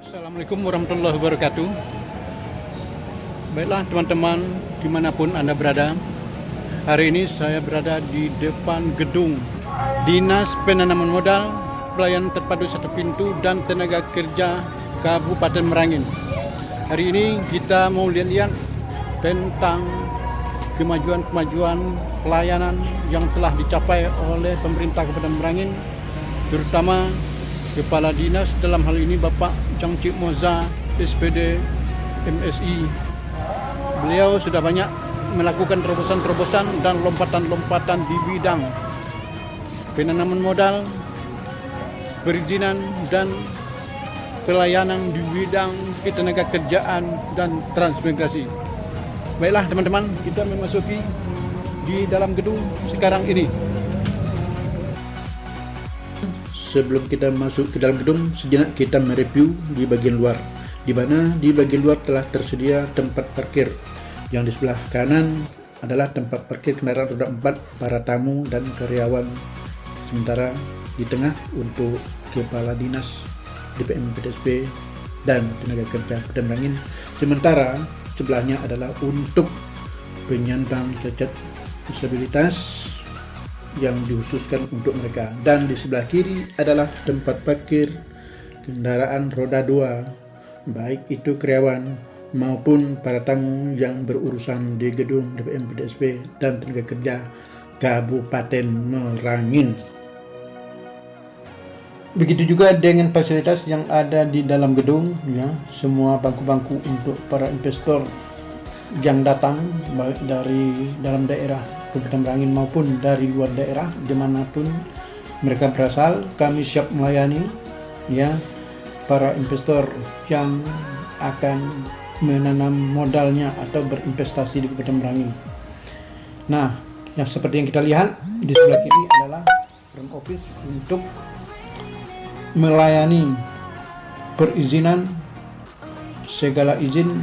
Assalamualaikum warahmatullahi wabarakatuh. Baiklah teman-teman, dimanapun Anda berada, hari ini saya berada di depan gedung Dinas Penanaman Modal, Pelayanan Terpadu Satu Pintu dan Tenaga Kerja Kabupaten Merangin. Hari ini kita mau lihat-lihat tentang kemajuan-kemajuan pelayanan yang telah dicapai oleh pemerintah Kabupaten Merangin, terutama Kepala Dinas dalam hal ini Bapak Cangcik Moza SPD MSI. Beliau sudah banyak melakukan terobosan-terobosan dan lompatan-lompatan di bidang penanaman modal, perizinan dan pelayanan di bidang ketenaga kerjaan dan transmigrasi. Baiklah teman-teman, kita memasuki di dalam gedung sekarang ini. Sebelum kita masuk ke dalam gedung, sejenak kita mereview di bagian luar, di mana di bagian luar telah tersedia tempat parkir. Yang di sebelah kanan adalah tempat parkir kendaraan roda 4 para tamu dan karyawan. Sementara di tengah untuk Kepala Dinas DPM PDSP dan Tenaga Kerja Kabupaten Merangin. Sementara sebelahnya adalah untuk penyandang cacat disabilitas yang dikhususkan untuk mereka, dan di sebelah kiri adalah tempat parkir kendaraan roda 2 baik itu karyawan maupun para tamu yang berurusan di gedung DPM PDSP dan Tenaga Kerja Kabupaten Merangin. Begitu juga dengan fasilitas yang ada di dalam gedung, ya, semua bangku-bangku untuk para investor yang datang baik dari dalam daerah Kabupaten Merangin maupun dari luar daerah, dimanapun mereka berasal, kami siap melayani, ya, para investor yang akan menanam modalnya atau berinvestasi di Kabupaten Merangin. Nah, yang seperti yang kita lihat di sebelah kiri adalah front office untuk melayani perizinan, segala izin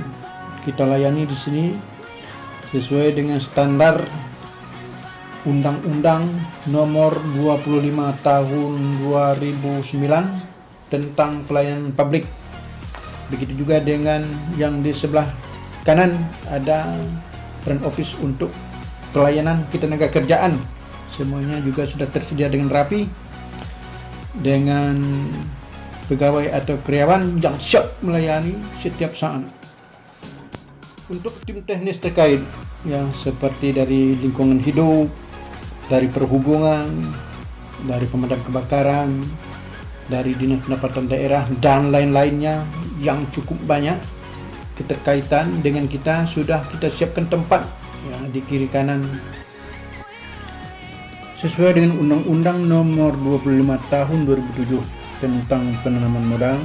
kita layani di sini sesuai dengan standar Undang-Undang Nomor 25 Tahun 2009 tentang pelayanan publik. Begitu juga dengan yang di sebelah kanan ada front office untuk pelayanan ketenaga kerjaan. Semuanya juga sudah tersedia dengan rapi, dengan pegawai atau karyawan yang siap melayani setiap saat. Untuk tim teknis terkait, yang seperti dari lingkungan hidup, dari perhubungan, dari pemadam kebakaran, dari dinas pendapatan daerah dan lain-lainnya yang cukup banyak keterkaitan dengan kita, sudah kita siapkan tempat, ya, di kiri kanan sesuai dengan Undang-Undang Nomor 25 Tahun 2007 tentang penanaman modal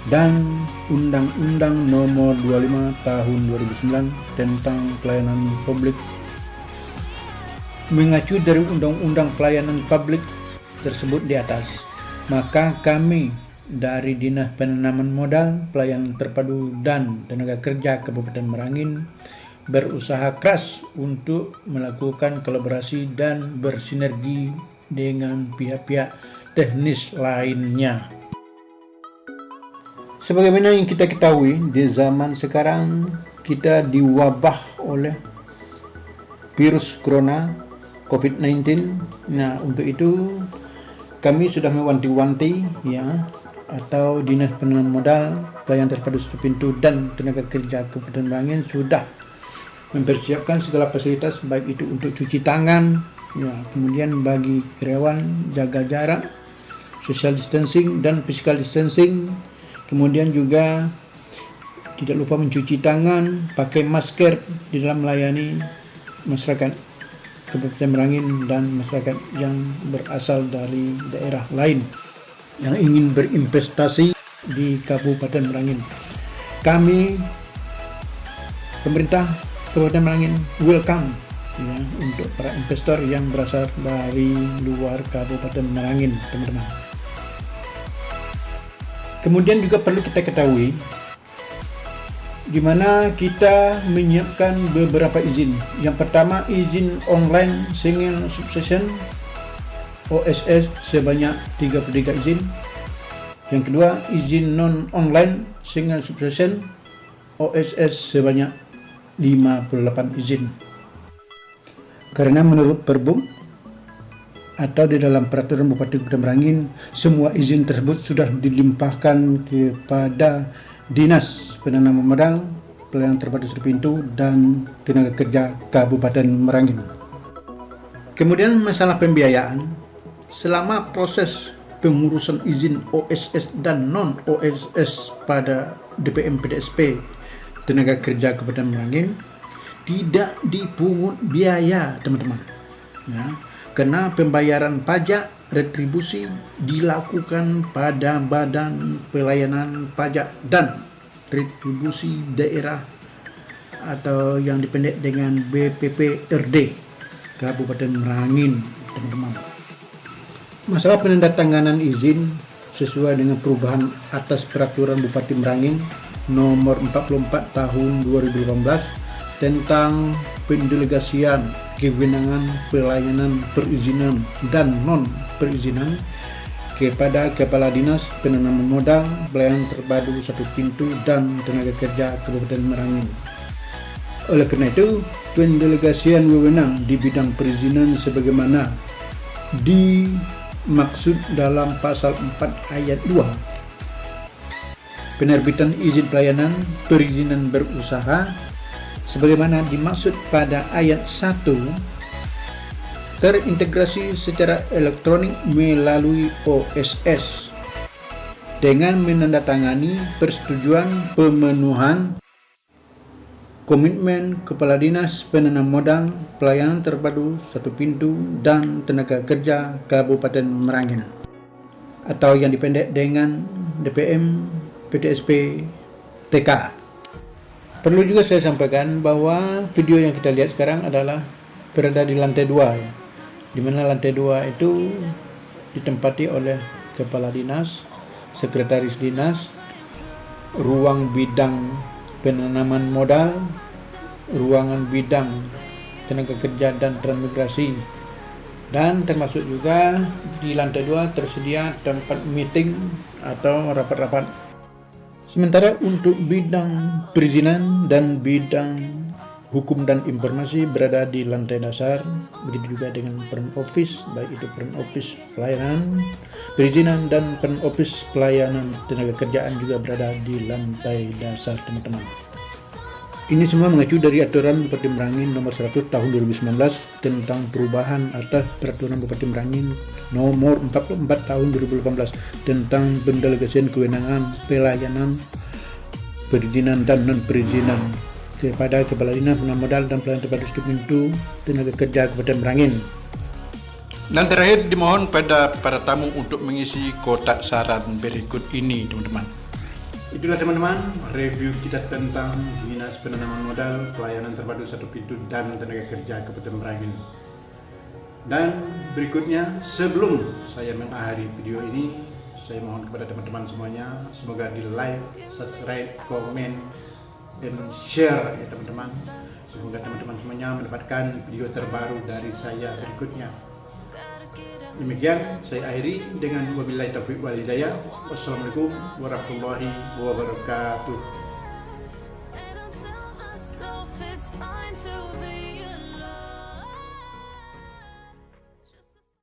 dan Undang-Undang Nomor 25 Tahun 2009 tentang pelayanan publik. Mengacu dari Undang-Undang Pelayanan Publik tersebut di atas, maka kami dari Dinas Penanaman Modal, Pelayanan Terpadu dan Tenaga Kerja Kabupaten Merangin berusaha keras untuk melakukan kolaborasi dan bersinergi dengan pihak-pihak teknis lainnya. Sebagaimana yang kita ketahui, di zaman sekarang kita diwabah oleh virus corona COVID-19. Nah, untuk itu kami sudah mewanti-wanti, ya, atau Dinas Penanaman Modal, Pelayanan Terpadu Satu Pintu dan Tenaga Kerja Kabupaten Merangin sudah mempersiapkan segala fasilitas, baik itu untuk cuci tangan, ya, kemudian bagi karyawan jaga jarak, social distancing dan physical distancing, kemudian juga tidak lupa mencuci tangan, pakai masker di dalam melayani masyarakat Kabupaten Merangin dan masyarakat yang berasal dari daerah lain yang ingin berinvestasi di Kabupaten Merangin. Kami, pemerintah Kabupaten Merangin, welcome, ya, untuk para investor yang berasal dari luar Kabupaten Merangin, teman-teman. Kemudian juga perlu kita ketahui di mana kita menyiapkan beberapa izin. Yang pertama, izin online single succession OSS sebanyak 33 izin. Yang kedua, izin non-online single succession OSS sebanyak 58 izin. Karena menurut Perbum atau di dalam peraturan Bupati Kota Merangin, semua izin tersebut sudah dilimpahkan kepada Dinas Penanaman Modal, Pelayanan Terpadu Satu Pintu, dan Tenaga Kerja Kabupaten Merangin. Kemudian masalah pembiayaan, selama proses pengurusan izin OSS dan non-OSS pada DPM PDSP Tenaga Kerja Kabupaten Merangin tidak dipungut biaya, teman-teman. Ya, karena pembayaran pajak retribusi dilakukan pada Badan Pelayanan Pajak dan Retribusi Daerah atau yang dipendek dengan BPPRD Kabupaten Merangin, teman-teman. Masalah penandatanganan izin sesuai dengan perubahan atas peraturan Bupati Merangin nomor 44 tahun 2018 tentang pendelegasian kewenangan pelayanan perizinan dan non-perizinan kepada Kepala Dinas Penanaman Modal, Pelayanan Terpadu Satu Pintu, dan Tenaga Kerja Kabupaten Merangin. Oleh karena itu, pendelegasian wewenang di bidang perizinan sebagaimana dimaksud dalam pasal 4 ayat 2 penerbitan izin pelayanan perizinan berusaha sebagaimana dimaksud pada ayat 1 terintegrasi secara elektronik melalui OSS dengan menandatangani persetujuan pemenuhan komitmen Kepala Dinas Penanaman Modal, Pelayanan Terpadu Satu Pintu, dan Tenaga Kerja Kabupaten Merangin atau yang dipendek dengan DPM PDSP TK. Perlu juga saya sampaikan bahwa video yang kita lihat sekarang adalah berada di lantai 2 ya. Di mana lantai 2 itu ditempati oleh Kepala Dinas, Sekretaris Dinas, ruang bidang penanaman modal, ruangan bidang tenaga kerja dan transmigrasi, dan termasuk juga di lantai 2 tersedia tempat meeting atau rapat-rapat. Sementara untuk bidang perizinan dan bidang hukum dan informasi berada di lantai dasar, begitu juga dengan front office, baik itu front office pelayanan perizinan dan front office pelayanan tenaga kerjaan juga berada di lantai dasar, teman-teman. Ini semua mengacu dari aturan Bupati Merangin nomor 100 tahun 2019 tentang perubahan atas peraturan Bupati Merangin nomor 44 tahun 2018 tentang pendelegasian kewenangan pelayanan perizinan dan non-perizinan kepada Kepala Dinas Penanaman Modal dan Pelayanan Terpadu Satu Pintu Tenaga Kerja Kabupaten Merangin. Dan terakhir, dimohon pada para tamu untuk mengisi kotak saran berikut ini, teman-teman. Itulah teman-teman review kita tentang Dinas Penanaman Modal, Pelayanan Terpadu Satu Pintu, dan Tenaga Kerja Kabupaten Merangin. Dan berikutnya, sebelum saya mengakhiri video ini, saya mohon kepada teman-teman semuanya, semoga di like, subscribe, komen, dan share ya teman-teman. Semoga teman-teman semuanya mendapatkan video terbaru dari saya berikutnya. Demikian saya akhiri dengan wabillahi taufiq wal hidayah. Wassalamualaikum warahmatullahi wabarakatuh.